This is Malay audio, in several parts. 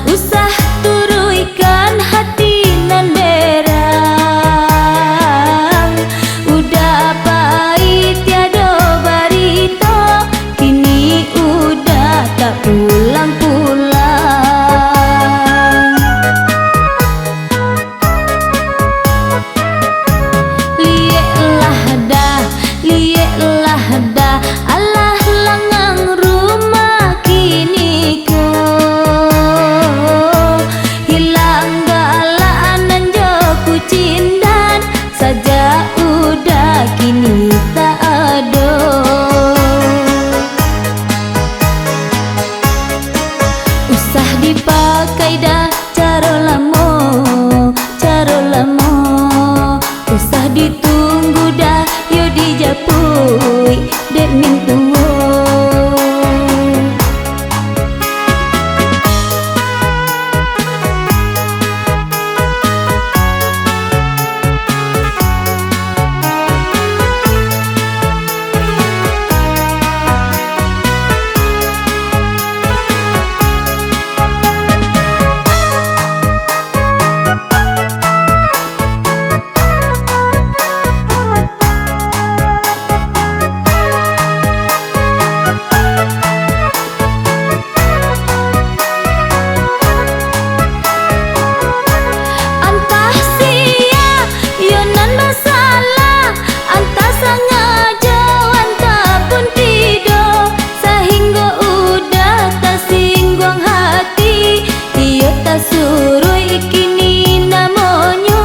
usah turuikan hati nan berang. Udah pahit tiada barito, kini udah tak pulang-pulang. Lieklah dah alah langang rumah kini ko, hilang galaan dan joku cindan saja udah kini tak ada. Usah dipakai dah cara lamo, usah ditunggu dah yo dijapui dek min tuwo. Surui kini namonyo,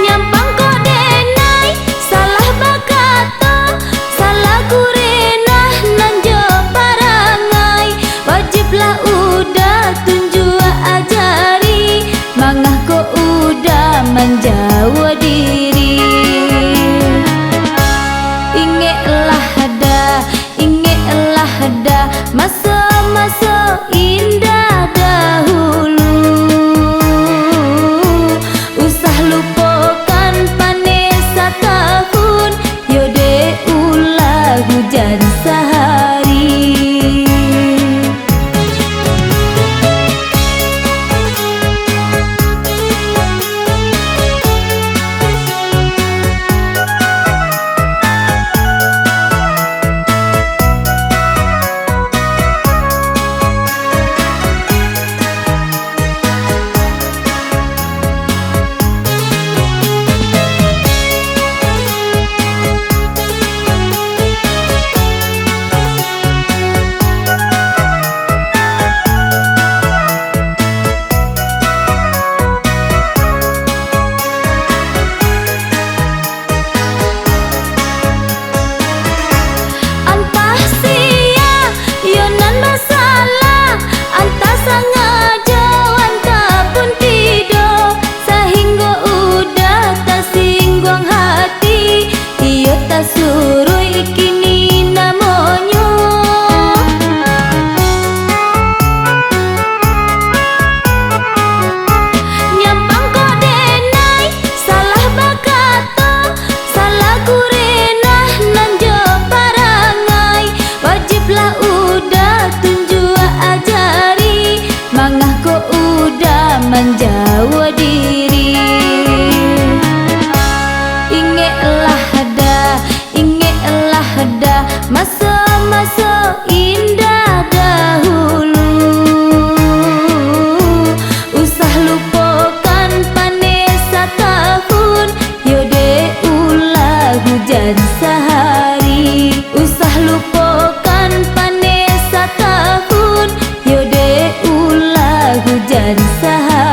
nyampang ko denai salah bakato, salah kurenah nanjo parangai. Wajiblah udah tunjuk ajari, mangah ko udah menjauh diri. Ingatlah masa-masa indah dahulu, usah lupakan panesa tahun, yode ulah hujan sehari. Surui kini namonyo, nyampang ko denai salah bakato, salah kurenah nanjo parangai. Wajiblah udah tunjuk ajari, mangah ko udah menjauh diri. Ingatlah dah masa-masa indah dahulu, usah lupakan panesa tahun, yode ulah hujan sehari. Usah lupakan panesa tahun, yode ulah hujan sehari.